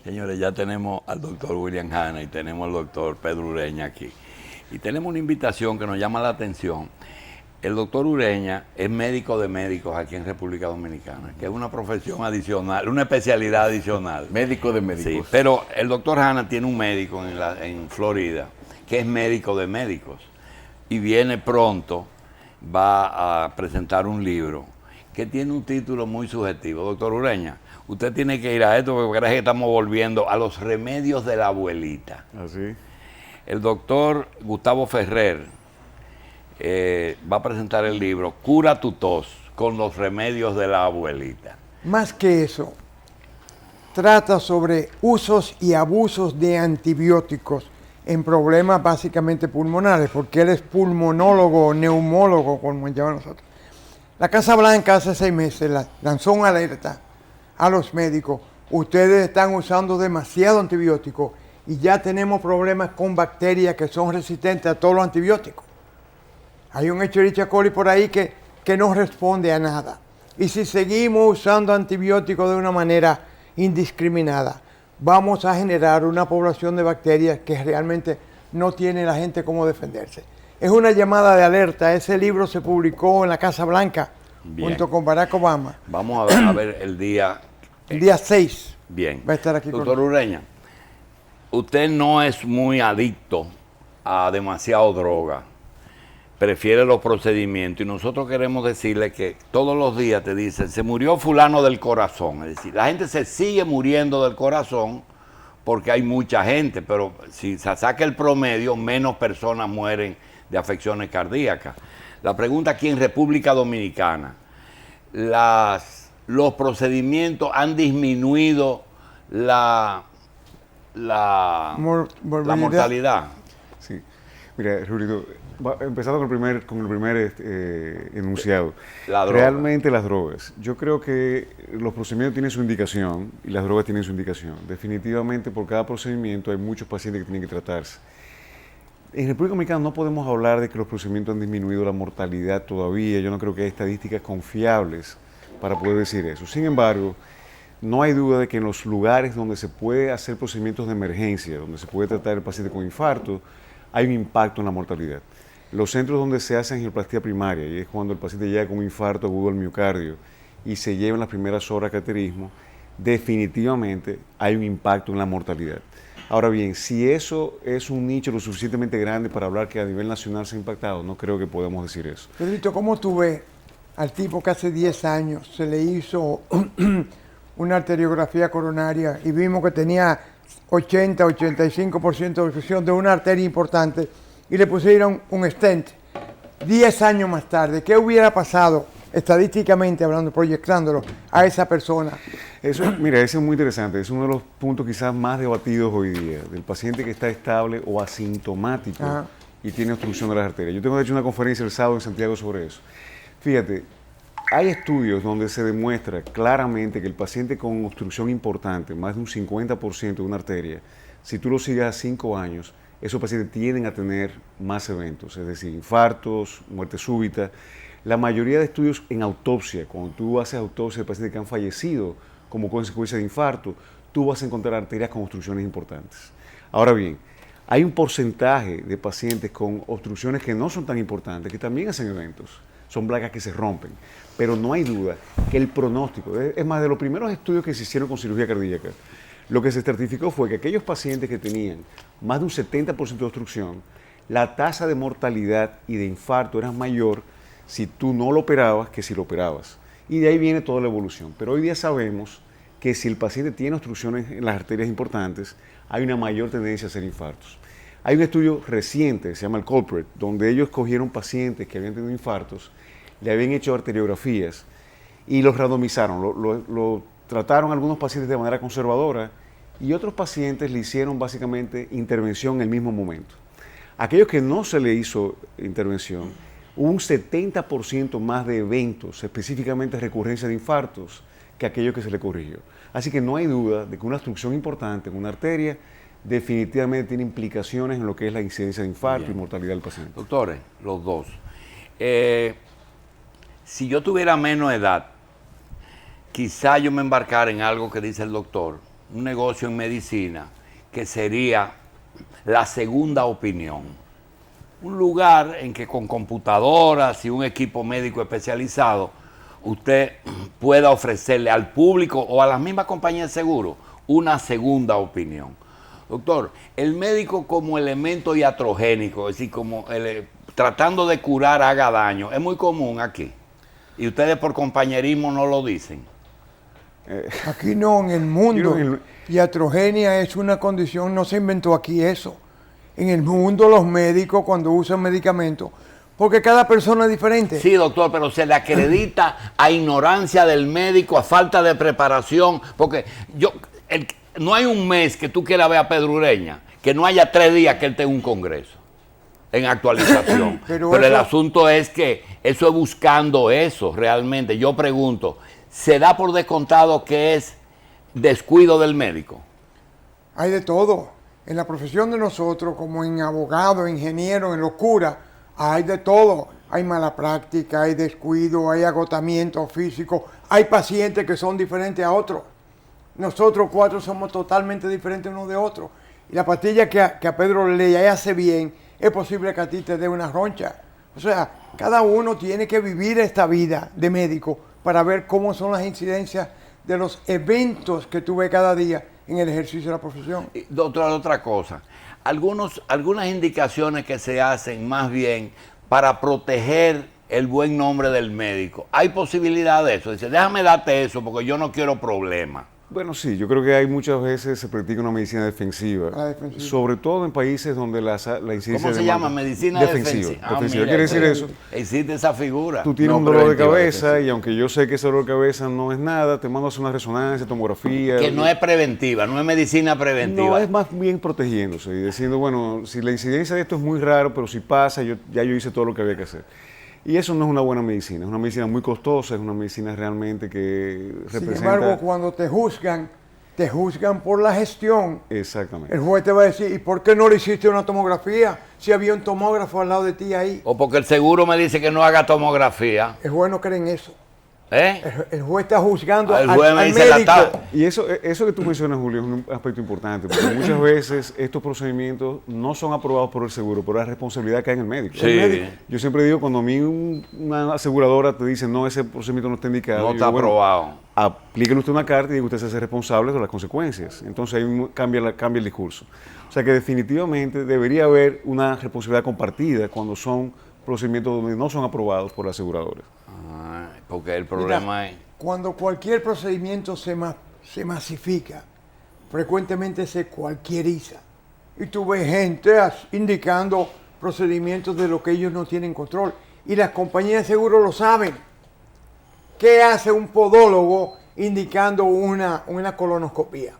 Señores, ya tenemos al doctor William Hanna y tenemos al doctor Pedro Ureña aquí. Y tenemos una invitación que nos llama la atención. El doctor Ureña es médico de médicos aquí en República Dominicana, que es una profesión adicional, una especialidad adicional. Médico de médicos. Sí, pero el doctor Hanna tiene un médico en Florida que es médico de médicos y viene pronto, va a presentar un libro que tiene un título muy subjetivo. Doctor Ureña, usted tiene que ir a esto porque parece que estamos volviendo a los remedios de la abuelita. Así. El doctor Gustavo Ferrer va a presentar el libro Cura tu tos con los remedios de la abuelita. Más que eso, trata sobre usos y abusos de antibióticos en problemas básicamente pulmonares, porque él es pulmonólogo o neumólogo, como llamamos nosotros. La Casa Blanca hace 6 meses lanzó una alerta a los médicos. Ustedes están usando demasiado antibiótico y ya tenemos problemas con bacterias que son resistentes a todos los antibióticos. Hay un Escherichia coli por ahí que no responde a nada. Y si seguimos usando antibióticos de una manera indiscriminada, vamos a generar una población de bacterias que realmente no tiene la gente cómo defenderse. Es una llamada de alerta. Ese libro se publicó en la Casa Blanca junto con Barack Obama. Vamos a ver el día. El día 6. Bien. Va a estar aquí doctor Ureña, usted no es muy adicto a demasiado droga. Prefiere los procedimientos y nosotros queremos decirle que todos los días te dicen, se murió fulano del corazón. Es decir, la gente se sigue muriendo del corazón porque hay mucha gente, pero si se saca el promedio, menos personas mueren de afecciones cardíacas. La pregunta aquí en República Dominicana, los procedimientos han disminuido la mortalidad. Sí, mira, Rurito, empezando con el primer enunciado. Realmente las drogas. Yo creo que los procedimientos tienen su indicación y las drogas tienen su indicación. Definitivamente por cada procedimiento hay muchos pacientes que tienen que tratarse. En República Dominicana no podemos hablar de que los procedimientos han disminuido la mortalidad todavía. Yo no creo que hay estadísticas confiables para poder decir eso. Sin embargo, no hay duda de que en los lugares donde se puede hacer procedimientos de emergencia, donde se puede tratar el paciente con infarto, hay un impacto en la mortalidad. Los centros donde se hace angioplastia primaria, y es cuando el paciente llega con un infarto agudo al miocardio y se lleva en las primeras horas cateterismo, definitivamente hay un impacto en la mortalidad. Ahora bien, si eso es un nicho lo suficientemente grande para hablar que a nivel nacional se ha impactado, no creo que podamos decir eso. Pedrito, ¿cómo tú ves al tipo que hace 10 años se le hizo una arteriografía coronaria y vimos que tenía 80-85% de obstrucción de una arteria importante y le pusieron un stent 10 años más tarde? ¿Qué hubiera pasado estadísticamente hablando, proyectándolo a esa persona? Eso, mira, eso es muy interesante. Es uno de los puntos quizás más debatidos hoy día, del paciente que está estable o asintomático y tiene obstrucción de las arterias. Yo tengo de hecho una conferencia el sábado en Santiago sobre eso. Fíjate, hay estudios donde se demuestra claramente que el paciente con obstrucción importante, más de un 50% de una arteria, si tú lo sigues a 5 años, esos pacientes tienden a tener más eventos, es decir, infartos, muerte súbita. La mayoría de estudios en autopsia, cuando tú haces autopsia de pacientes que han fallecido como consecuencia de infarto, tú vas a encontrar arterias con obstrucciones importantes. Ahora bien, hay un porcentaje de pacientes con obstrucciones que no son tan importantes, que también hacen eventos. Son placas que se rompen, pero no hay duda que el pronóstico, es más, de los primeros estudios que se hicieron con cirugía cardíaca, lo que se certificó fue que aquellos pacientes que tenían más de un 70% de obstrucción, la tasa de mortalidad y de infarto era mayor si tú no lo operabas que si lo operabas. Y de ahí viene toda la evolución. Pero hoy día sabemos que si el paciente tiene obstrucciones en las arterias importantes, hay una mayor tendencia a hacer infartos. Hay un estudio reciente, se llama el Culprit, donde ellos cogieron pacientes que habían tenido infartos, le habían hecho arteriografías y los randomizaron. Lo trataron a algunos pacientes de manera conservadora y otros pacientes le hicieron básicamente intervención en el mismo momento. Aquellos que no se le hizo intervención, hubo un 70% más de eventos, específicamente recurrencia de infartos, que aquellos que se le corrigió. Así que no hay duda de que una obstrucción importante en una arteria definitivamente tiene implicaciones en lo que es la incidencia de infarto y mortalidad del paciente. Doctores, los dos. Si yo tuviera menos edad, quizá yo me embarcara en algo que dice el doctor, un negocio en medicina que sería la segunda opinión. Un lugar en que con computadoras y un equipo médico especializado usted pueda ofrecerle al público o a las mismas compañías de seguro una segunda opinión. Doctor, el médico como elemento iatrogénico, es decir, como tratando de curar haga daño, es muy común aquí. Y ustedes por compañerismo no lo dicen. Aquí no, en el mundo. Yo Iatrogenia es una condición, no se inventó aquí eso. En el mundo los médicos cuando usan medicamentos, porque cada persona es diferente. Sí, doctor, pero se le acredita a ignorancia del médico, a falta de preparación, porque no hay un mes que tú quieras ver a Pedro Ureña, que no haya 3 días que él tenga un congreso en actualización. Pero el asunto es que eso es buscando eso realmente. Yo pregunto, ¿se da por descontado que es descuido del médico? Hay de todo. En la profesión de nosotros, como en abogado, ingeniero, en los curas, hay de todo. Hay mala práctica, hay descuido, hay agotamiento físico, hay pacientes que son diferentes a otros. Nosotros 4 somos totalmente diferentes unos de otros. Y la pastilla que a Pedro le hace bien, es posible que a ti te dé una roncha. O sea, cada uno tiene que vivir esta vida de médico para ver cómo son las incidencias de los eventos que tú ves cada día en el ejercicio de la profesión. Doctor, otra cosa. Algunas indicaciones que se hacen más bien para proteger el buen nombre del médico. ¿Hay posibilidad de eso? Dice, déjame darte eso porque yo no quiero problemas. Bueno, sí, yo creo que hay muchas veces se practica una medicina defensiva, sobre todo en países donde la incidencia ¿Cómo se llama? Medicina defensiva. Defensiva. ¿Quiere decir eso? Existe esa figura. Tú tienes un dolor de cabeza y aunque yo sé que ese dolor de cabeza no es nada, te mando a hacer una resonancia, tomografía. Que no es preventiva, no es medicina preventiva. No, es más bien protegiéndose y diciendo, bueno, si la incidencia de esto es muy raro, pero si pasa, ya yo hice todo lo que había que hacer. Y eso no es una buena medicina, es una medicina muy costosa, es una medicina realmente que representa... Sin embargo, cuando te juzgan por la gestión. Exactamente. El juez te va a decir, ¿y por qué no le hiciste una tomografía si había un tomógrafo al lado de ti ahí? O porque el seguro me dice que no haga tomografía. El juez no cree en eso. ¿Eh? El juez está juzgando al médico. Y eso que tú mencionas, Julio, es un aspecto importante, porque muchas veces estos procedimientos no son aprobados por el seguro, por la responsabilidad que hay en el médico. Sí. El médico. Yo siempre digo, cuando a mí una aseguradora te dice, no, ese procedimiento no está indicado. No está aprobado. Aplíquele usted una carta y diga usted se hace responsable de las consecuencias. Entonces ahí cambia el discurso. O sea que definitivamente debería haber una responsabilidad compartida cuando son procedimientos donde no son aprobados por las aseguradoras. Porque el problema es... Cuando cualquier procedimiento se masifica, frecuentemente se cualquieriza. Y tú ves gente indicando procedimientos de lo que ellos no tienen control. Y las compañías de seguro lo saben. ¿Qué hace un podólogo indicando una colonoscopía?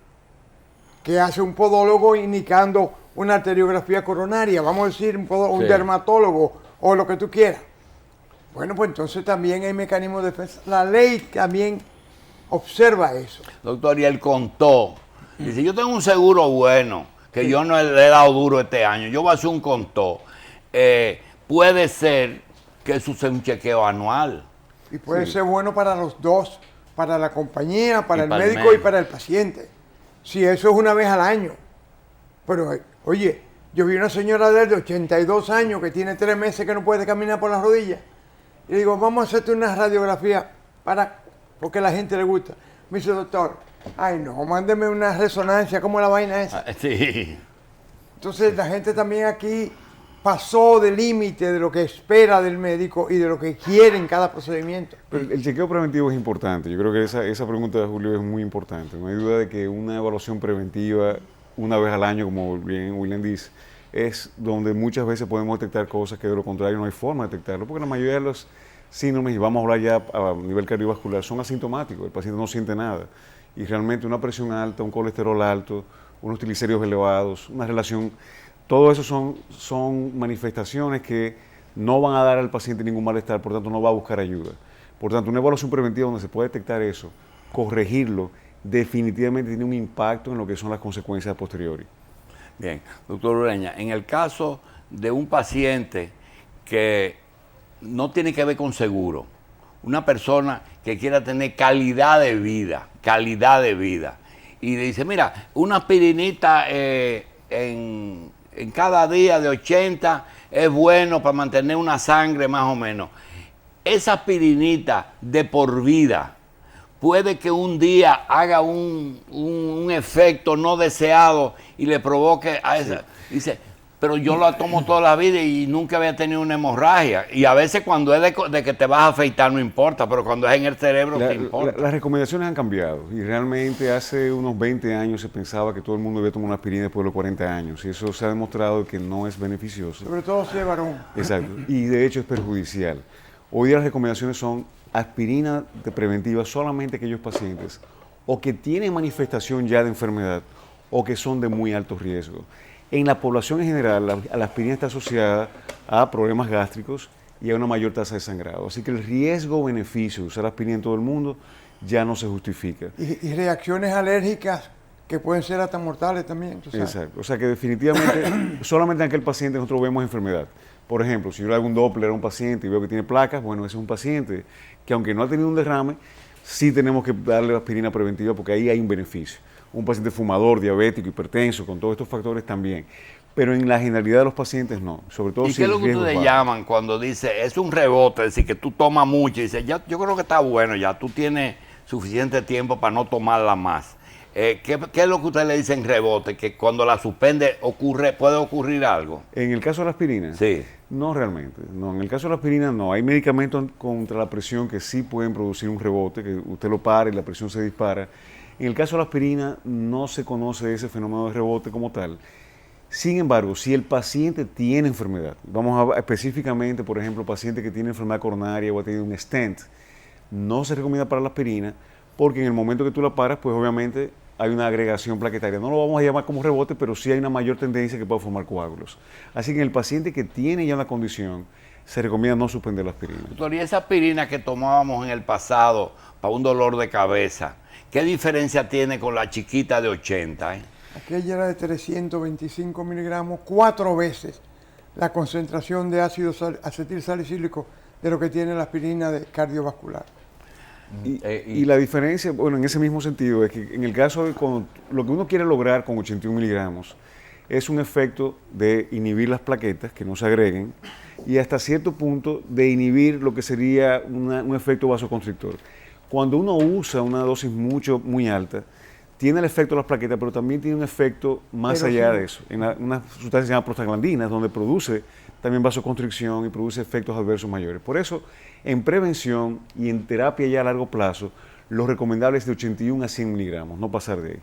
¿Qué hace un podólogo indicando una arteriografía coronaria? Vamos a decir un dermatólogo o lo que tú quieras. Bueno, pues entonces también hay mecanismos de defensa. La ley también observa eso. Doctor, y él contó. Dice, yo tengo un seguro bueno, que yo no le he dado duro este año. Yo voy a hacer un contó. Puede ser que eso sea un chequeo anual. Y puede ser bueno para los dos, para la compañía, para el médico y para el paciente. Si eso es una vez al año. Pero, oye, yo vi una señora de 82 años que tiene 3 meses que no puede caminar por las rodillas. Y digo, vamos a hacerte una radiografía porque a la gente le gusta. Me dice, doctor, ay no, mándeme una resonancia, ¿cómo es la vaina esa? Sí. Entonces la gente también aquí pasó del límite de lo que espera del médico y de lo que quiere en cada procedimiento. Pero el chequeo preventivo es importante. Yo creo que esa pregunta de Julio es muy importante. No hay duda de que una evaluación preventiva una vez al año, como bien William dice, es donde muchas veces podemos detectar cosas que de lo contrario no hay forma de detectarlo, porque la mayoría de los síndromes, y vamos a hablar ya a nivel cardiovascular, son asintomáticos, el paciente no siente nada. Y realmente una presión alta, un colesterol alto, unos triglicéridos elevados, una relación, todo eso son manifestaciones que no van a dar al paciente ningún malestar, por tanto no va a buscar ayuda. Por tanto, una evaluación preventiva donde se puede detectar eso, corregirlo, definitivamente tiene un impacto en lo que son las consecuencias posteriores. Bien, doctor Ureña, en el caso de un paciente que no tiene que ver con seguro, una persona que quiera tener calidad de vida, y le dice, mira, una aspirinita en cada día de 80 es bueno para mantener una sangre más o menos. Esa aspirinita de por vida puede que un día haga un efecto no deseado y le provoque a esa. Sí. Dice, pero yo la tomo toda la vida y nunca había tenido una hemorragia. Y a veces cuando es de que te vas a afeitar no importa, pero cuando es en el cerebro sí importa. Las recomendaciones han cambiado y realmente hace unos 20 años se pensaba que todo el mundo debía tomar una aspirina después de los 40 años y eso se ha demostrado que no es beneficioso. Sobre todo si es varón. Exacto, y de hecho es perjudicial. Hoy día las recomendaciones son aspirina preventiva solamente aquellos pacientes o que tienen manifestación ya de enfermedad o que son de muy alto riesgo. En la población en general, la aspirina está asociada a problemas gástricos y a una mayor tasa de sangrado. Así que el riesgo-beneficio de usar aspirina en todo el mundo ya no se justifica. Y reacciones alérgicas que pueden ser hasta mortales también. ¿Tú sabes? Exacto. O sea que definitivamente solamente en aquel paciente nosotros vemos enfermedad. Por ejemplo, si yo le hago un Doppler a un paciente y veo que tiene placas, bueno, ese es un paciente que aunque no ha tenido un derrame, sí tenemos que darle aspirina preventiva porque ahí hay un beneficio. Un paciente fumador, diabético, hipertenso, con todos estos factores también. Pero en la generalidad de los pacientes no, sobre todo ¿Y si qué es lo que ustedes llaman cuando dice, es un rebote, es decir, que tú tomas mucho y dices, ya, yo creo que está bueno, ya tú tienes suficiente tiempo para no tomarla más? ¿Qué es lo que ustedes le dicen rebote? Que cuando la suspende puede ocurrir algo. En el caso de la aspirina, sí. No realmente. No, en el caso de la aspirina no. Hay medicamentos contra la presión que sí pueden producir un rebote, que usted lo para y la presión se dispara. En el caso de la aspirina no se conoce ese fenómeno de rebote como tal. Sin embargo, si el paciente tiene enfermedad, vamos a específicamente, por ejemplo, paciente que tiene enfermedad coronaria o ha tenido un stent, no se recomienda para la aspirina porque en el momento que tú la paras, pues obviamente hay una agregación plaquetaria. No lo vamos a llamar como rebote, pero sí hay una mayor tendencia que pueda formar coágulos. Así que en el paciente que tiene ya una condición, se recomienda no suspender la aspirina. Doctor, y esa aspirina que tomábamos en el pasado para un dolor de cabeza, ¿qué diferencia tiene con la chiquita de 80? Aquella era de 325 miligramos, 4 veces la concentración de ácido acetilsalicílico de lo que tiene la aspirina de cardiovascular. Y la diferencia, bueno, en ese mismo sentido, es que en el caso de lo que uno quiere lograr con 81 miligramos es un efecto de inhibir las plaquetas, que no se agreguen, y hasta cierto punto de inhibir lo que sería un efecto vasoconstrictor. Cuando uno usa una dosis muy alta, tiene el efecto de las plaquetas, pero también tiene un efecto más allá de eso, en una sustancia llamada prostaglandinas, donde produce también vasoconstricción y produce efectos adversos mayores. Por eso, en prevención y en terapia ya a largo plazo, lo recomendable es de 81 a 100 miligramos, no pasar de ahí.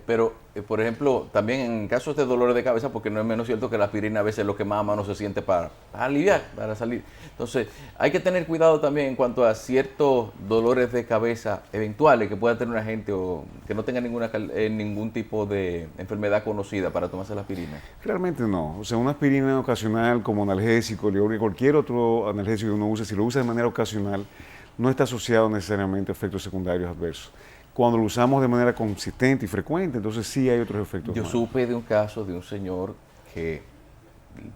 Pero, por ejemplo, también en casos de dolores de cabeza, porque no es menos cierto que la aspirina a veces es lo que más a mano se siente para aliviar, para salir. Entonces, hay que tener cuidado también en cuanto a ciertos dolores de cabeza eventuales que pueda tener una gente o que no tenga ningún tipo de enfermedad conocida para tomarse la aspirina. Realmente no. O sea, una aspirina ocasional como analgésico, cualquier otro analgésico que uno use, si lo usa de manera ocasional, no está asociado necesariamente a efectos secundarios adversos. Cuando lo usamos de manera consistente y frecuente, entonces sí hay otros efectos. Yo supe de un caso de un señor que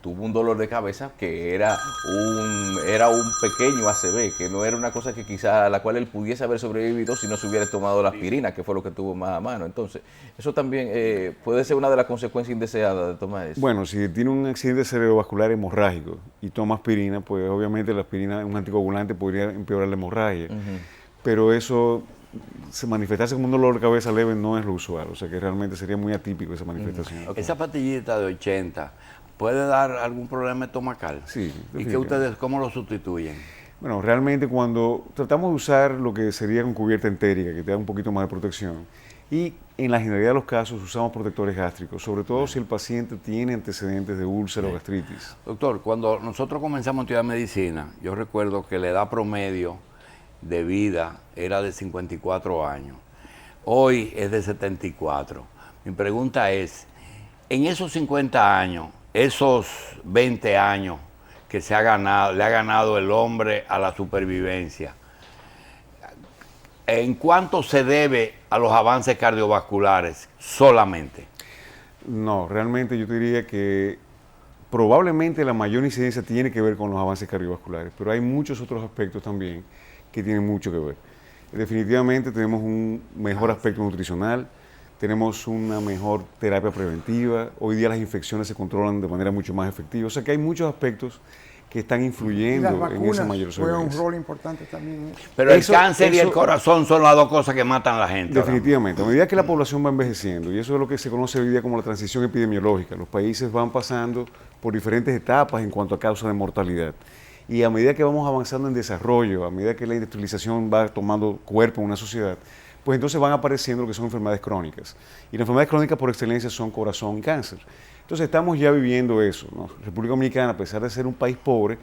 tuvo un dolor de cabeza que era un pequeño ACV, que no era una cosa que quizá a la cual él pudiese haber sobrevivido si no se hubiera tomado la aspirina, que fue lo que tuvo más a mano. Entonces, eso también puede ser una de las consecuencias indeseadas de tomar eso. Bueno, si tiene un accidente cerebrovascular hemorrágico y toma aspirina, pues obviamente la aspirina, un anticoagulante, podría empeorar la hemorragia. Pero eso, manifestarse como un dolor de cabeza leve no es lo usual, o sea que realmente sería muy atípico esa manifestación. Esa pastillita de 80, ¿puede dar algún problema estomacal? Sí. ¿Y que ustedes cómo lo sustituyen? Bueno, realmente cuando tratamos de usar lo que sería con cubierta entérica, que te da un poquito más de protección, y en la generalidad de los casos usamos protectores gástricos, sobre todo si el paciente tiene antecedentes de úlcera o gastritis. Doctor, cuando nosotros comenzamos a estudiar medicina, yo recuerdo que la edad promedio de vida era de 54 años. Hoy es de 74. Mi pregunta es, en esos 50 años, esos 20 años que le ha ganado el hombre a la supervivencia, ¿en cuánto se debe a los avances cardiovasculares solamente? No, realmente yo te diría que probablemente la mayor incidencia tiene que ver con los avances cardiovasculares, pero hay muchos otros aspectos también que tienen mucho que ver. Definitivamente tenemos un mejor aspecto nutricional, tenemos una mejor terapia preventiva, hoy día las infecciones se controlan de manera mucho más efectiva, o sea que hay muchos aspectos que están influyendo en esa mayor juegan un sobrevivencia. rol importante también. Pero el cáncer y el corazón son las dos cosas que matan a la gente. Definitivamente. A medida que la población va envejeciendo, y eso es lo que se conoce hoy día como la transición epidemiológica, los países van pasando por diferentes etapas en cuanto a causa de mortalidad. Y a medida que vamos avanzando en desarrollo, a medida que la industrialización va tomando cuerpo en una sociedad, pues entonces van apareciendo lo que son enfermedades crónicas. Y las enfermedades crónicas por excelencia son corazón y cáncer. Entonces estamos ya viviendo eso, ¿no? República Dominicana, a pesar de ser un país pobre,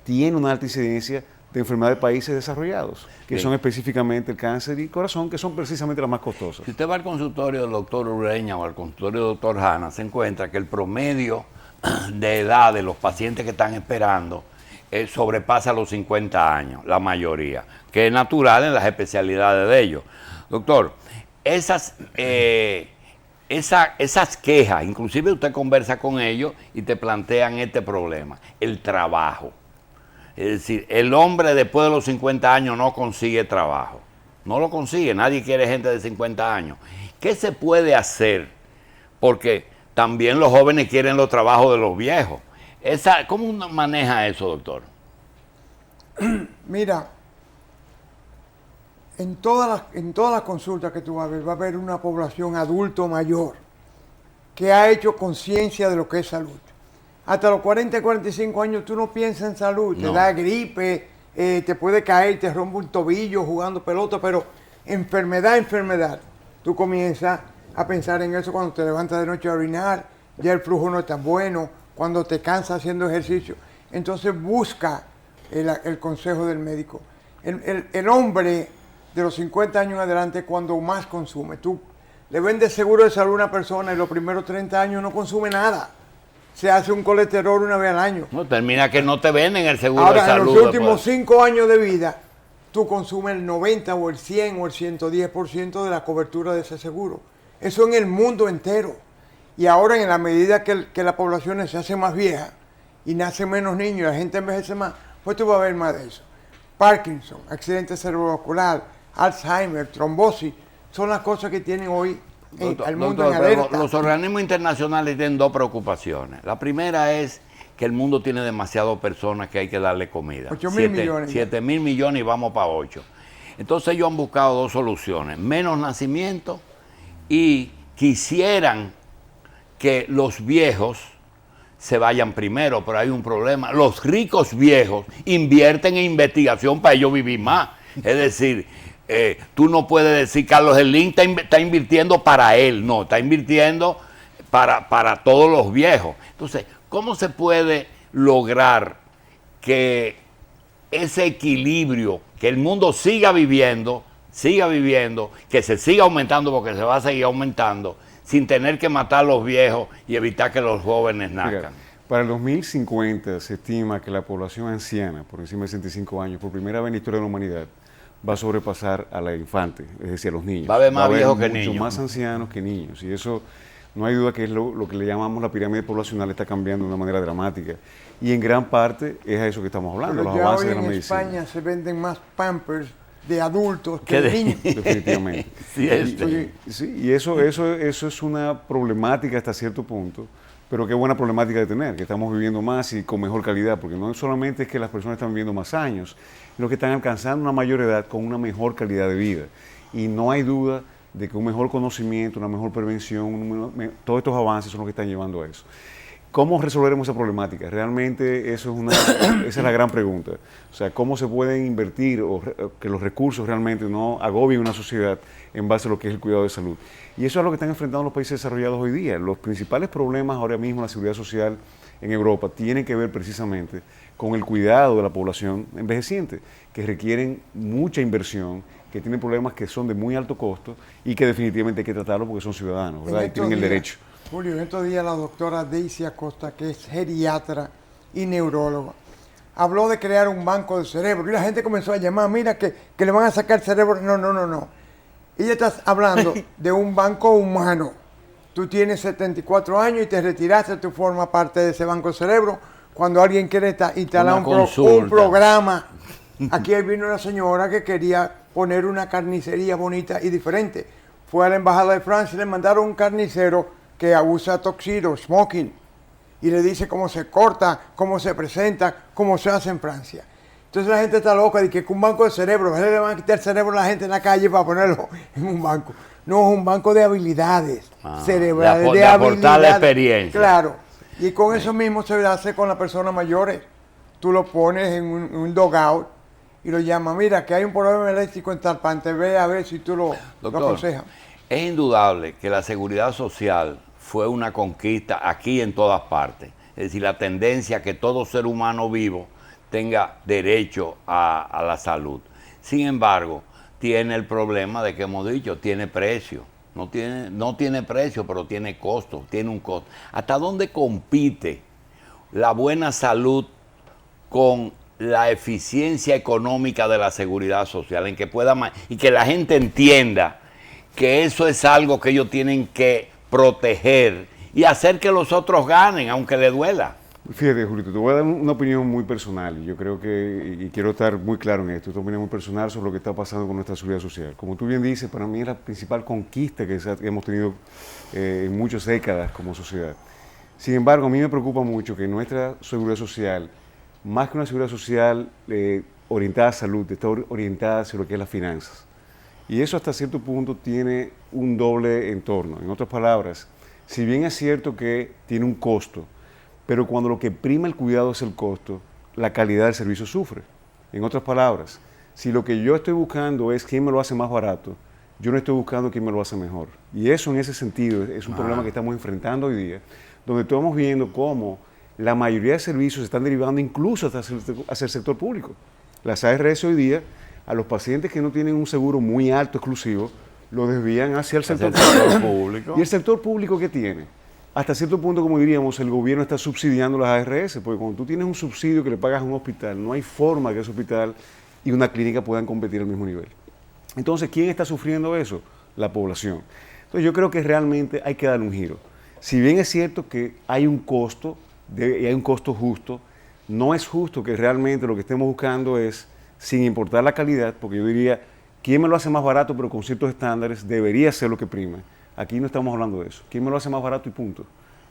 tiene una alta incidencia de enfermedades de países desarrollados, que son específicamente el cáncer y el corazón, que son precisamente las más costosas. Si usted va al consultorio del doctor Ureña o al consultorio del doctor Hanna, se encuentra que el promedio de edad de los pacientes que están esperando sobrepasa los 50 años, la mayoría, que es natural en las especialidades de ellos. Doctor, esas quejas, inclusive usted conversa con ellos y te plantean este problema, el trabajo. Es decir, el hombre después de los 50 años no consigue trabajo. No lo consigue, nadie quiere gente de 50 años. ¿Qué se puede hacer? Porque también los jóvenes quieren los trabajos de los viejos. ¿Cómo uno maneja eso, doctor? Mira, en todas las consultas que tú vas a ver, va a haber una población adulto mayor que ha hecho conciencia de lo que es salud. Hasta los 40, 45 años tú no piensas en salud, te da gripe, te puede caer, te rompe un tobillo jugando pelota, pero enfermedad, tú comienzas a pensar en eso cuando te levantas de noche a orinar, ya el flujo no es tan bueno, cuando te cansas haciendo ejercicio. Entonces busca el consejo del médico. El hombre de los 50 años en adelante cuando más consume. Tú le vendes seguro de salud a una persona y los primeros 30 años no consume nada. Se hace un colesterol una vez al año. No, termina que no te venden el seguro Ahora, de salud. en los últimos 5 años de vida, tú consumes el 90 o el 100 o el 110% de la cobertura de ese seguro. Eso en el mundo entero. Y ahora, en la medida que la población se hace más vieja y nace menos niños y la gente envejece más, pues tú vas a ver más de eso. Parkinson, accidente cerebrovascular, Alzheimer, trombosis, son las cosas que tienen hoy al mundo en alerta. Los organismos internacionales tienen dos preocupaciones. La primera es que el mundo tiene demasiadas personas que hay que darle comida. 8.000 millones. 7.000 millones y vamos para 8. Entonces ellos han buscado dos soluciones. Menos nacimiento y quisieran que los viejos se vayan primero, pero hay un problema. Los ricos viejos invierten en investigación para ellos vivir más. Es decir, tú no puedes decir Carlos Slim está invirtiendo para él, no, está invirtiendo para todos los viejos. Entonces, ¿cómo se puede lograr que ese equilibrio, que el mundo siga viviendo, que se siga aumentando porque se va a seguir aumentando, sin tener que matar a los viejos y evitar que los jóvenes nazcan? Mira, para el 2050 se estima que la población anciana, por encima de 65 años, por primera vez en la historia de la humanidad, va a sobrepasar a la infante, es decir, a los niños. Va a haber más viejos que niños. Mucho más ancianos que niños. Y eso, no hay duda que es lo que le llamamos la pirámide poblacional, está cambiando de una manera dramática. Y en gran parte es a eso que estamos hablando, Pero los ya avances hoy de la en medicina. España se venden más Pampers de adultos que de niños. Definitivamente. Y eso es una problemática hasta cierto punto, pero qué buena problemática de tener, que estamos viviendo más y con mejor calidad, porque no solamente es que las personas están viviendo más años, sino que están alcanzando una mayor edad con una mejor calidad de vida. Y no hay duda de que un mejor conocimiento, una mejor prevención, todos estos avances son los que están llevando a eso. ¿Cómo resolveremos esa problemática? Realmente esa es la gran pregunta. O sea, ¿cómo se pueden invertir o que los recursos realmente no agobien una sociedad en base a lo que es el cuidado de salud? Y eso es lo que están enfrentando los países desarrollados hoy día. Los principales problemas ahora mismo en la seguridad social en Europa tienen que ver precisamente con el cuidado de la población envejeciente, que requieren mucha inversión, que tienen problemas que son de muy alto costo y que definitivamente hay que tratarlos porque son ciudadanos, ¿verdad? Y tienen el derecho. Julio, en estos días la doctora Daisy Acosta, que es geriatra y neuróloga, habló de crear un banco de cerebro y la gente comenzó a llamar, mira que le van a sacar el cerebro. No. Ella está hablando de un banco humano. Tú tienes 74 años y te retiraste, tú formas parte de ese banco de cerebro. Cuando alguien quiere instalar un programa, aquí vino una señora que quería poner una carnicería bonita y diferente. fue a la embajada de Francia y le mandaron un carnicero que usa tuxedo, smoking, y le dice cómo se corta, cómo se presenta, cómo se hace en Francia. Entonces la gente está loca de que un banco de cerebro, le van a quitar el cerebro a la gente en la calle para ponerlo en un banco. No, es un banco de habilidades cerebrales, de aportar la experiencia. Claro, y con eso mismo se hace con las personas mayores. Tú lo pones en un dogout y lo llamas, mira, que hay un problema eléctrico en tal parte, ve a ver si tú lo aconsejas. Es indudable que la seguridad social fue una conquista aquí en todas partes. Es decir, la tendencia a que todo ser humano vivo tenga derecho a la salud. Sin embargo, tiene el problema de que hemos dicho, tiene precio. No tiene precio, pero tiene costo, tiene un costo. ¿Hasta dónde compite la buena salud con la eficiencia económica de la seguridad social? En que y que la gente entienda que eso es algo que ellos tienen que proteger y hacer que los otros ganen, aunque le duela. Fíjate, Julito, te voy a dar una opinión muy personal y yo creo que, y quiero estar muy claro en esto, una opinión muy personal sobre lo que está pasando con nuestra seguridad social. Como tú bien dices, para mí es la principal conquista que hemos tenido en muchas décadas como sociedad. Sin embargo, a mí me preocupa mucho que nuestra seguridad social, más que una seguridad social orientada a salud, está orientada hacia lo que es las finanzas. Y eso hasta cierto punto tiene un doble entorno. En otras palabras, si bien es cierto que tiene un costo, pero cuando lo que prima el cuidado es el costo, la calidad del servicio sufre. En otras palabras, si lo que yo estoy buscando es quién me lo hace más barato, yo no estoy buscando quién me lo hace mejor. Y eso en ese sentido es un problema que estamos enfrentando hoy día, donde estamos viendo cómo la mayoría de servicios se están derivando incluso hacia el sector público. Las ARS hoy día, a los pacientes que no tienen un seguro muy alto exclusivo, lo desvían hacia el sector público. ¿Y el sector público qué tiene? Hasta cierto punto, como diríamos, el gobierno está subsidiando las ARS, porque cuando tú tienes un subsidio que le pagas a un hospital, no hay forma que ese hospital y una clínica puedan competir al mismo nivel. Entonces, ¿quién está sufriendo eso? La población. Entonces, yo creo que realmente hay que darle un giro. Si bien es cierto que hay un costo, y hay un costo justo, no es justo que realmente lo que estemos buscando es, sin importar la calidad, porque yo diría, ¿quién me lo hace más barato pero con ciertos estándares? Debería ser lo que prima. Aquí no estamos hablando de eso. ¿Quién me lo hace más barato y punto?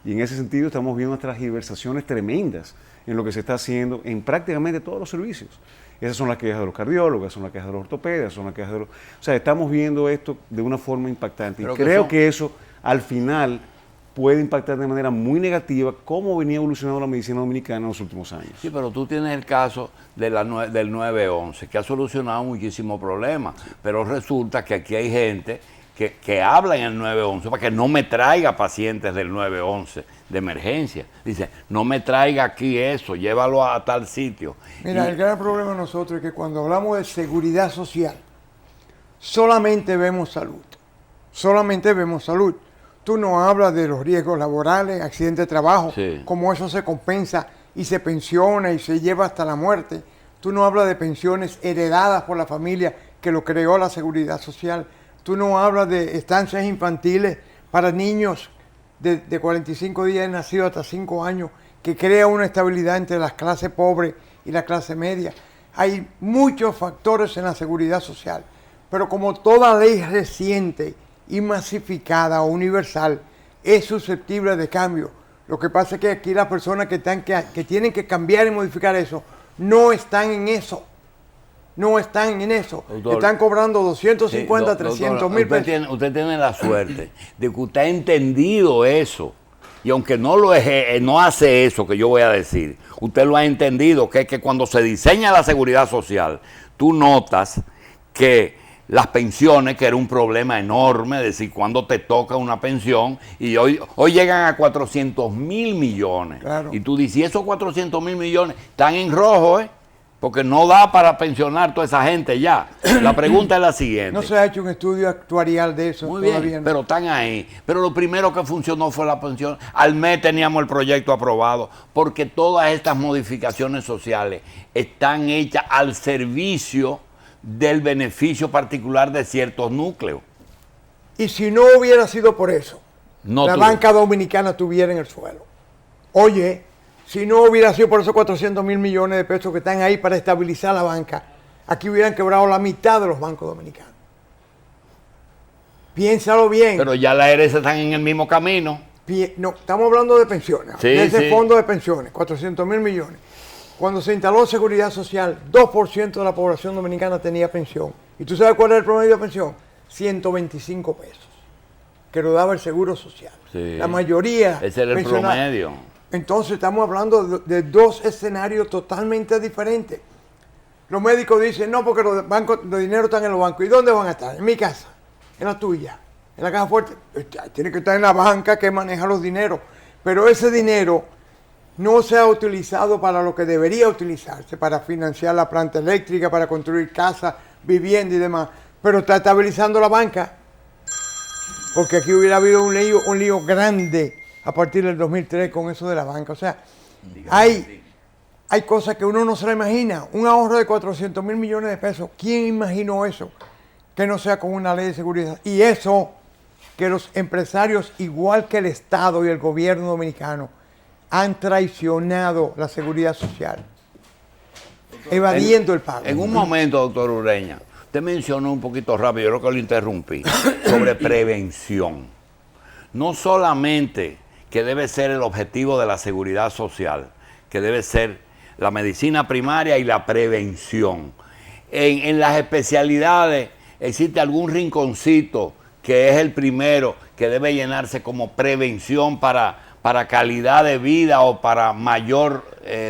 Y en ese sentido estamos viendo nuestras transversaciones tremendas en lo que se está haciendo en prácticamente todos los servicios. Esas son las quejas de los cardiólogos, son las quejas de los ortopedas, son las quejas de los... O sea, estamos viendo esto de una forma impactante. Pero y creo que eso, al final, puede impactar de manera muy negativa cómo venía evolucionando la medicina dominicana en los últimos años. Sí, pero tú tienes el caso de del 911, que ha solucionado muchísimos problemas, pero resulta que aquí hay gente que habla en el 911 para que no me traiga pacientes del 911 de emergencia. Dice, no me traiga aquí eso, llévalo a tal sitio. Mira, el gran problema de nosotros es que cuando hablamos de seguridad social, solamente vemos salud. Solamente vemos salud. Tú no hablas de los riesgos laborales, accidentes de trabajo, cómo eso se compensa y se pensiona y se lleva hasta la muerte. Tú no hablas de pensiones heredadas por la familia que lo creó la seguridad social. Tú no hablas de estancias infantiles para niños de 45 días de nacido hasta 5 años, que crea una estabilidad entre las clases pobres y la clase media. Hay muchos factores en la seguridad social, pero como toda ley reciente y masificada o universal es susceptible de cambio. Lo que pasa es que aquí las personas que tienen que cambiar y modificar eso no están en eso. No están en eso. Doctor, están cobrando 250, 300 mil pesos. Usted tiene la suerte de que usted ha entendido eso. Y aunque no hace eso que yo voy a decir, usted lo ha entendido, que es que cuando se diseña la seguridad social, tú notas que las pensiones, que era un problema enorme, es decir, cuando te toca una pensión, y hoy llegan a 400 mil millones. Claro. Y tú dices, ¿y esos 400 mil millones están en rojo, porque no da para pensionar toda esa gente ya? La pregunta es la siguiente. No se ha hecho un estudio actuarial de eso. Muy bien, todavía no. Pero están ahí. Pero lo primero que funcionó fue la pensión. Al mes teníamos el proyecto aprobado, porque todas estas modificaciones sociales están hechas al servicio del beneficio particular de ciertos núcleos. Y si no hubiera sido por eso, la banca dominicana estuviera en el suelo. Oye, si no hubiera sido por esos 400 mil millones de pesos que están ahí para estabilizar la banca, aquí hubieran quebrado la mitad de los bancos dominicanos. Piénsalo bien. Pero ya las ERES están en el mismo camino. No, estamos hablando de pensiones. Sí, de ese sí. fondo de pensiones, 400.000 millones. Cuando se instaló Seguridad Social, 2% de la población dominicana tenía pensión. ¿Y tú sabes cuál era el promedio de pensión? 125 pesos, que lo daba el Seguro Social. Sí. La mayoría. Ese era el pensionada. promedio. Entonces estamos hablando de dos escenarios totalmente diferentes. Los médicos dicen, no, porque los dineros están en los bancos. ¿Y dónde van a estar? En mi casa, en la tuya, en la caja fuerte. Tiene que estar en la banca que maneja los dineros. Pero ese dinero no se ha utilizado para lo que debería utilizarse, para financiar la planta eléctrica, para construir casas, vivienda y demás. Pero está estabilizando la banca. Porque aquí hubiera habido un lío grande a partir del 2003 con eso de la banca. O sea, hay cosas que uno no se la imagina. Un ahorro de 400.000 millones de pesos. ¿Quién imaginó eso? Que no sea con una ley de seguridad. Y eso, que los empresarios, igual que el Estado y el gobierno dominicano, han traicionado la seguridad social, evadiendo el pago. En un momento, doctor Ureña, usted mencionó un poquito rápido, yo creo que lo interrumpí, sobre prevención. No solamente que debe ser el objetivo de la seguridad social, que debe ser la medicina primaria y la prevención. En las especialidades existe algún rinconcito que es el primero que debe llenarse como prevención para calidad de vida o para mayor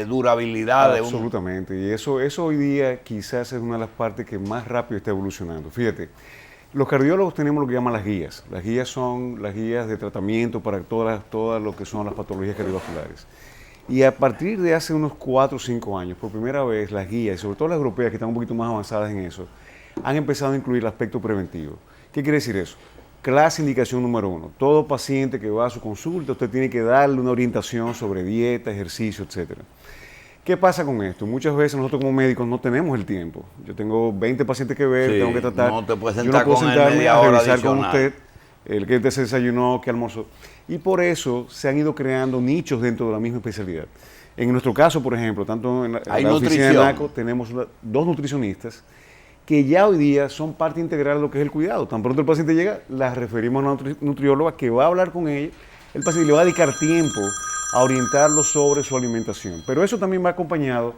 durabilidad de uno. Absolutamente, y eso hoy día quizás es una de las partes que más rápido está evolucionando. Fíjate, los cardiólogos tenemos lo que llaman las guías. Las guías son las guías de tratamiento para todas lo que son las patologías cardiovasculares. Y a partir de hace unos 4 o 5 años, por primera vez las guías, y sobre todo las europeas que están un poquito más avanzadas en eso, han empezado a incluir el aspecto preventivo. ¿Qué quiere decir eso? Clase indicación número 1. Todo paciente que va a su consulta, usted tiene que darle una orientación sobre dieta, ejercicio, etc. ¿Qué pasa con esto? Muchas veces nosotros como médicos no tenemos el tiempo. Yo tengo 20 pacientes que ver, Sí, tengo que tratar. no te puedes Yo sentar no puedo con él sentarme media a hora revisar con adicional. usted el que se desayunó, que almorzó. Y por eso se han ido creando nichos dentro de la misma especialidad. En nuestro caso, por ejemplo, tanto en Hay la oficina de nutrición. NACO tenemos 2 nutricionistas que ya hoy día son parte integral de lo que es el cuidado. Tan pronto el paciente llega, la referimos a una nutrióloga que va a hablar con ella, el paciente le va a dedicar tiempo a orientarlo sobre su alimentación. Pero eso también va acompañado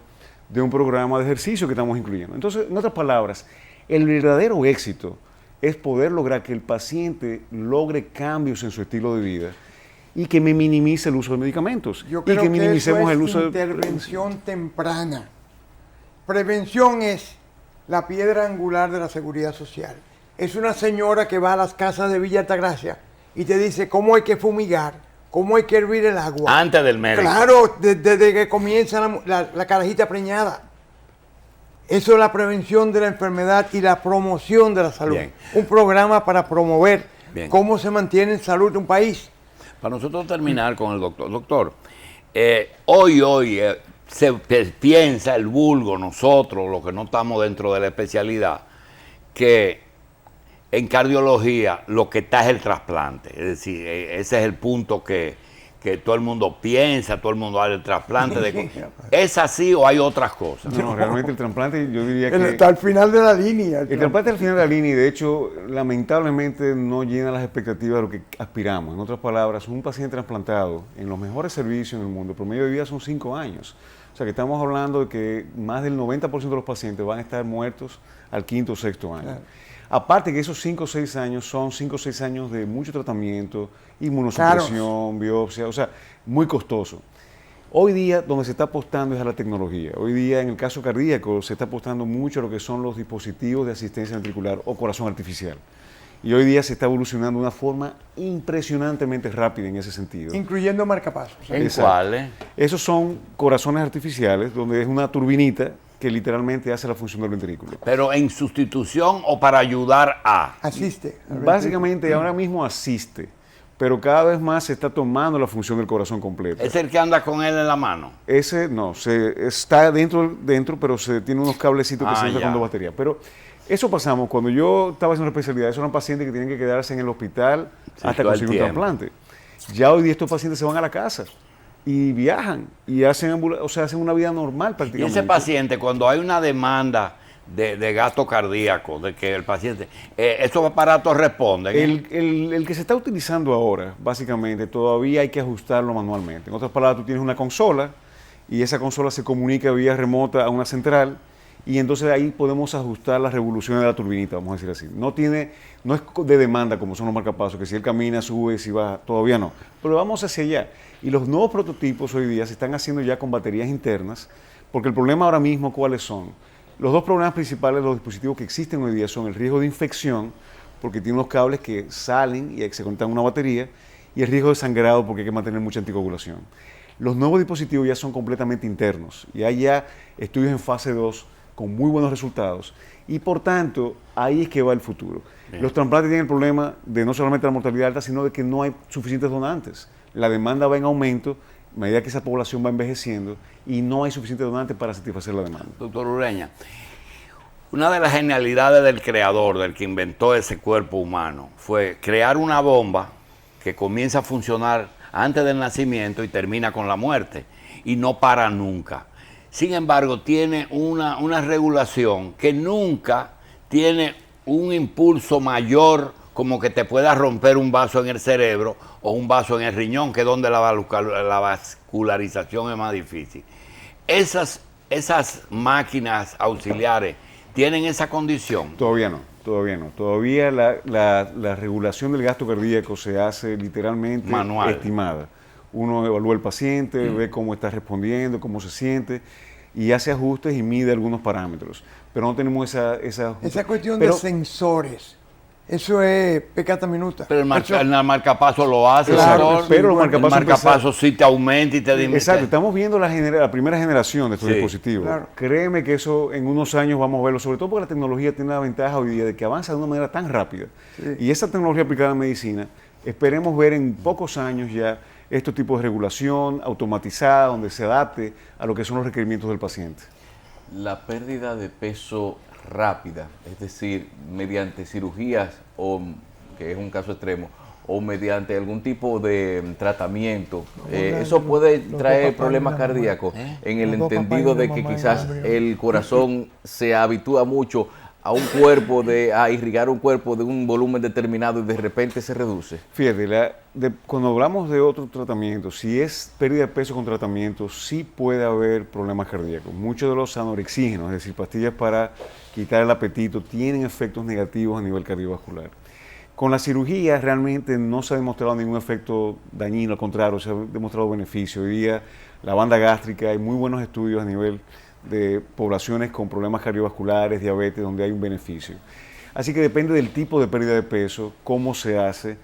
de un programa de ejercicio que estamos incluyendo. Entonces, en otras palabras, el verdadero éxito es poder lograr que el paciente logre cambios en su estilo de vida y que me minimice el uso de medicamentos. Yo y creo que que minimicemos eso es el uso de... intervención temprana. Prevención es la piedra angular de la seguridad social. Es una señora que va a las casas de Villa Altagracia y te dice cómo hay que fumigar, cómo hay que hervir el agua. Antes del médico. Claro, desde que comienza la carajita preñada. Eso es la prevención de la enfermedad y la promoción de la salud. Bien. Un programa para promover Bien. cómo se mantiene en salud un país. Para nosotros terminar con el doctor. Doctor, hoy se piensa el vulgo, nosotros, los que no estamos dentro de la especialidad, que en cardiología lo que está es el trasplante. Es decir, ese es el punto que todo el mundo piensa, todo el mundo habla del trasplante. ¿Es así o hay otras cosas? No, realmente el trasplante yo diría que... Está al final de la línea. El trasplante al final de la línea y de hecho lamentablemente no llena las expectativas de lo que aspiramos. En otras palabras, un paciente trasplantado en los mejores servicios en el mundo, el promedio de vida son 5 años. O sea que estamos hablando de que más del 90% de los pacientes van a estar muertos al 5º o 6º año. Claro. Aparte que esos 5 o 6 años son 5 o 6 años de mucho tratamiento, inmunosupresión, biopsia, o sea, muy costoso. Hoy día donde se está apostando es a la tecnología. Hoy día en el caso cardíaco se está apostando mucho a lo que son los dispositivos de asistencia ventricular o corazón artificial. Y hoy día se está evolucionando de una forma impresionantemente rápida en ese sentido. Incluyendo marcapasos. ¿En cuáles? Esos son corazones artificiales donde es una turbinita que literalmente hace la función del ventrículo. Pero en sustitución o para ayudar a... Asiste. Básicamente ahora mismo asiste, pero cada vez más se está tomando la función del corazón completo. ¿Es el que anda con él en la mano? Ese no, está dentro, pero tiene unos cablecitos que se usan con 2 baterías. Pero eso pasamos, cuando yo estaba haciendo la especialidad, esos eran pacientes que tienen que quedarse en el hospital hasta conseguir un trasplante. Ya hoy día estos pacientes se van a la casa y viajan y hacen una vida normal prácticamente. Y ese paciente, cuando hay una demanda de gasto cardíaco, de que el paciente... ¿Esos aparatos responden? El que se está utilizando ahora, básicamente, todavía hay que ajustarlo manualmente. En otras palabras, tú tienes una consola y esa consola se comunica vía remota a una central y entonces ahí podemos ajustar las revoluciones de la turbinita, vamos a decir así. No es de demanda como son los marcapasos, que si él camina, sube, si baja, todavía no. Pero vamos hacia allá. Y los nuevos prototipos hoy día se están haciendo ya con baterías internas, porque el problema ahora mismo, ¿cuáles son? Los dos problemas principales de los dispositivos que existen hoy día son el riesgo de infección, porque tiene unos cables que salen y se conectan a una batería, y el riesgo de sangrado, porque hay que mantener mucha anticoagulación. Los nuevos dispositivos ya son completamente internos, y hay ya estudios en fase 2 con muy buenos resultados, y por tanto, ahí es que va el futuro. Bien. Los trasplantes tienen el problema de no solamente la mortalidad alta, sino de que no hay suficientes donantes. La demanda va en aumento, a medida que esa población va envejeciendo, y no hay suficientes donantes para satisfacer la demanda. Doctor Ureña, una de las genialidades del creador, del que inventó ese cuerpo humano, fue crear una bomba que comienza a funcionar antes del nacimiento y termina con la muerte, y no para nunca. Sin embargo, tiene una regulación que nunca tiene un impulso mayor como que te pueda romper un vaso en el cerebro o un vaso en el riñón, que es donde la vascularización es más difícil. Esas máquinas auxiliares tienen esa condición. Todavía no. Todavía la regulación del gasto cardíaco se hace literalmente manual, estimada. Uno evalúa al paciente, ve cómo está respondiendo, cómo se siente, y hace ajustes y mide algunos parámetros. Pero no tenemos esa cuestión de sensores. Eso es pecata minuta. Pero el marcapaso lo hace, claro, pero el marcapaso sí te aumenta y te disminuye. Exacto, estamos viendo la primera generación de estos dispositivos. Claro. Créeme que eso en unos años vamos a verlo, sobre todo porque la tecnología tiene la ventaja hoy día de que avanza de una manera tan rápida. Sí. Y esa tecnología aplicada en medicina, esperemos ver en pocos años ya estos tipos de regulación automatizada, donde se adapte a lo que son los requerimientos del paciente. La pérdida de peso rápida, es decir, mediante cirugías, o que es un caso extremo, o mediante algún tipo de tratamiento, eso puede traer problemas cardíacos, en el entendido de que quizás el corazón se habitúa mucho a un cuerpo, a irrigar un cuerpo de un volumen determinado y de repente se reduce. Fíjate, cuando hablamos de otro tratamiento, si es pérdida de peso con tratamiento, sí puede haber problemas cardíacos. Muchos de los anorexígenos, es decir, pastillas para quitar el apetito, tienen efectos negativos a nivel cardiovascular. Con la cirugía realmente no se ha demostrado ningún efecto dañino, al contrario, se ha demostrado beneficio. Hoy día la banda gástrica, hay muy buenos estudios a nivel de poblaciones con problemas cardiovasculares, diabetes, donde hay un beneficio. Así que depende del tipo de pérdida de peso, cómo se hace,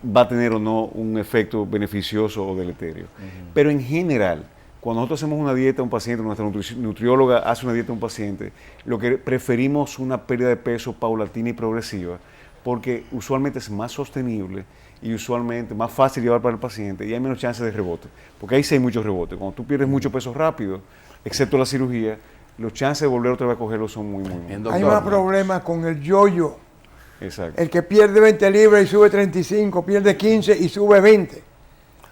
va a tener o no un efecto beneficioso o deleterio. Pero en general, cuando nosotros hacemos una dieta a un paciente, nuestra nutrióloga hace una dieta a un paciente, lo que preferimos es una pérdida de peso paulatina y progresiva, porque usualmente es más sostenible y usualmente más fácil llevar para el paciente y hay menos chances de rebote, porque ahí sí hay muchos rebotes. Cuando tú pierdes mucho peso rápido, excepto la cirugía, los chances de volver otra vez a cogerlo son muy Hay más problemas con el yo-yo. Exacto. El que pierde 20 libras y sube 35, pierde 15 y sube 20,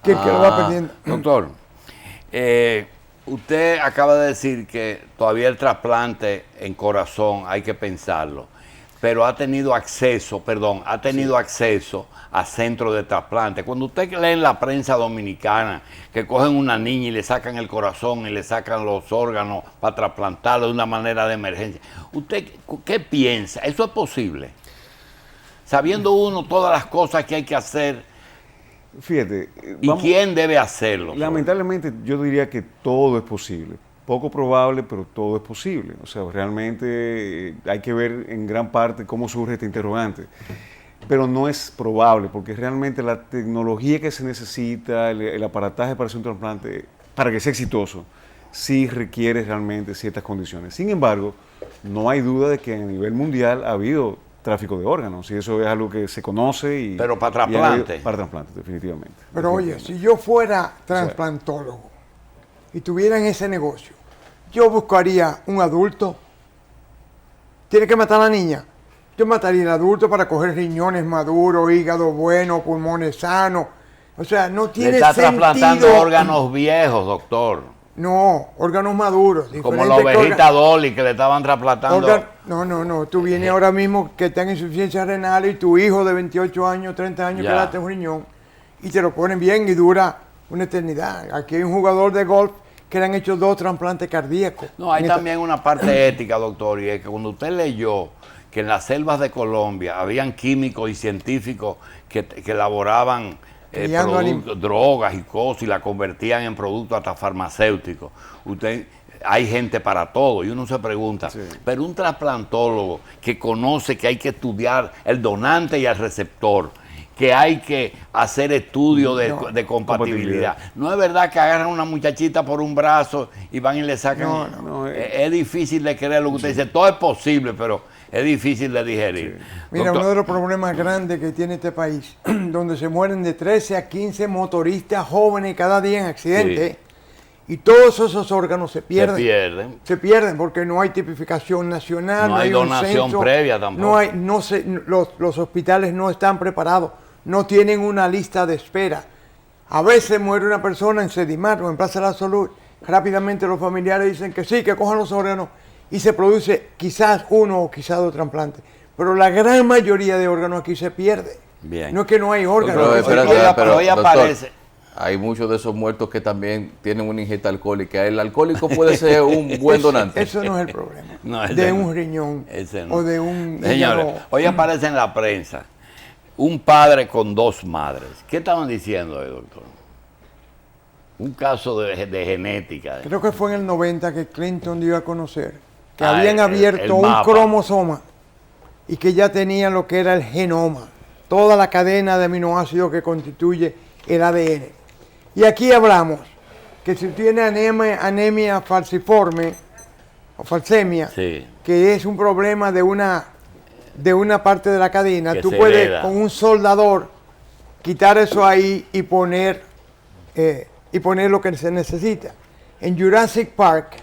que el que lo va perdiendo. Doctor, usted acaba de decir que todavía el trasplante en corazón hay que pensarlo, pero ha tenido acceso a centros de trasplante. Cuando usted lee en la prensa dominicana que cogen una niña y le sacan el corazón y le sacan los órganos para trasplantarlo de una manera de emergencia, ¿usted qué piensa? ¿Eso es posible? Sabiendo uno todas las cosas que hay que hacer. Fíjate. ¿Y quién debe hacerlo? Lamentablemente yo diría que todo es posible. Poco probable, pero todo es posible. O sea, realmente hay que ver en gran parte cómo surge este interrogante. Pero no es probable, porque realmente la tecnología que se necesita, el aparataje para hacer un trasplante, para que sea exitoso, sí requiere realmente ciertas condiciones. Sin embargo, no hay duda de que a nivel mundial ha habido tráfico de órganos, y eso es algo que se conoce. Pero para trasplante. Para trasplante, definitivamente. Pero oye, si yo fuera trasplantólogo y tuviera en ese negocio, yo buscaría un adulto. Tiene que matar a la niña. Yo mataría al adulto para coger riñones maduros, hígado bueno, pulmones sanos. O sea, no tiene sentido. Le está trasplantando órganos viejos, doctor. No, órganos maduros. Como la ovejita Dolly que le estaban trasplantando. No. Tú vienes ahora mismo que está en insuficiencia renal y tu hijo de 28 años, 30 años, Ya. que date un riñón y te lo ponen bien y dura una eternidad. Aquí hay un jugador de golf que le han hecho 2 trasplantes cardíacos. No, hay En esta- también una parte ética, doctor, y es que cuando usted leyó que en las selvas de Colombia habían químicos y científicos que elaboraban Criando drogas y cosas y la convertían en productos hasta farmacéuticos. Hay gente para todo y uno se pregunta, pero un trasplantólogo que conoce que hay que estudiar el donante y el receptor, que hay que hacer estudios de compatibilidad. No es verdad que agarran una muchachita por un brazo y van y le sacan. Es difícil de creer lo que usted dice. Todo es posible, pero es difícil de digerir. Mira, Doctor, uno de los problemas grandes que tiene este país, donde se mueren de 13 a 15 motoristas jóvenes cada día en accidentes, y todos esos órganos se pierden. Se pierden porque no hay tipificación nacional, No hay un donación censo, previa tampoco. Los hospitales no están preparados, no tienen una lista de espera. A veces muere una persona en Sedimar o en Plaza de la Salud, rápidamente los familiares dicen que sí, que cojan los órganos, y se produce quizás uno o quizás 2 trasplantes. Pero la gran mayoría de órganos aquí se pierde. Bien. No es que no hay órganos. Pero, se espérate, pierden. pero, hoy doctor, aparece. hay muchos de esos muertos que también tienen una ingesta alcohólica. El alcohólico puede ser un buen donante. Eso no es el problema. No, ese de no. un riñón Ese no. o de un Señores, hígado. hoy aparece en la prensa un padre con 2 madres. ¿Qué estaban diciendo ahí, doctor? Un caso de genética. Creo que fue en el 90 que Clinton dio a conocer que Ah, habían el abierto un mapa. cromosoma y que ya tenían lo que era el genoma, toda la cadena de aminoácidos que constituye el ADN. Y aquí hablamos que si tiene anemia falciforme o falsemia, Sí. que es un problema de una parte de la cadena, Que tú se puedes hereda. con un soldador quitar eso ahí y poner lo que se necesita. En Jurassic Park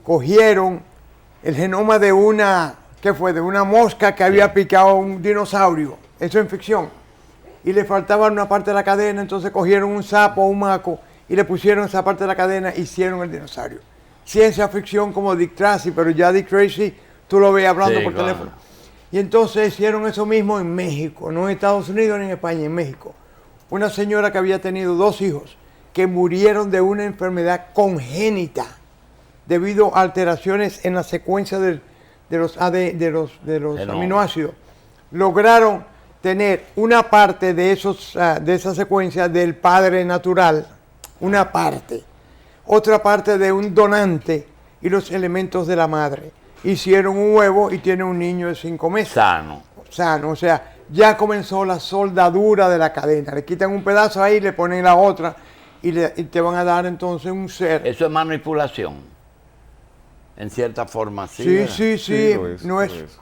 cogieron el genoma de una mosca que había picado a un dinosaurio, eso en ficción, y le faltaba una parte de la cadena, entonces cogieron un sapo o un maco y le pusieron esa parte de la cadena e hicieron el dinosaurio. Ciencia ficción como Dick Tracy, pero ya Dick Tracy tú lo ves hablando Sí, por claro. teléfono. Y entonces hicieron eso mismo en México, no en Estados Unidos ni en España, en México. Una señora que había tenido 2 hijos que murieron de una enfermedad congénita debido a alteraciones en la secuencia de los Genoma. aminoácidos. Lograron tener una parte de esa secuencia del padre natural, una parte, otra parte de un donante y los elementos de la madre. Hicieron un huevo y tiene un niño de 5 meses. Sano. O sea, ya comenzó la soldadura de la cadena. Le quitan un pedazo ahí, le ponen la otra y te van a dar entonces un ser. Eso es manipulación. En cierta forma, sí. Sí, ¿verdad? sí, lo es, no lo es. es.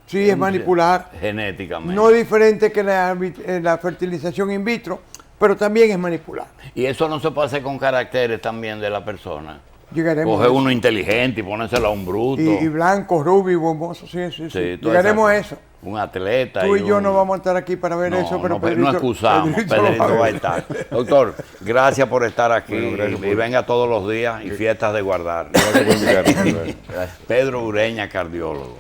Sí, es manipular. Genéticamente. No diferente que la fertilización in vitro, pero también es manipular. Y eso no se puede hacer con caracteres también de la persona. Llegaremos Coger a eso. uno inteligente y ponérselo a un bruto. Y blanco, rubio, bomboso, sí. Sí, toda Llegaremos a esa- eso. Un atleta. Tú y yo un- no vamos a estar aquí para ver No, eso, pero no, Pedrito, no excusamos. Pedrito lo Pedrito va a va a ver. estar. Doctor, gracias por estar aquí. Bueno, gracias y por- venga todos los días y fiestas de guardar. Gracias por invitarme, de verdad. Pedro Ureña, cardiólogo.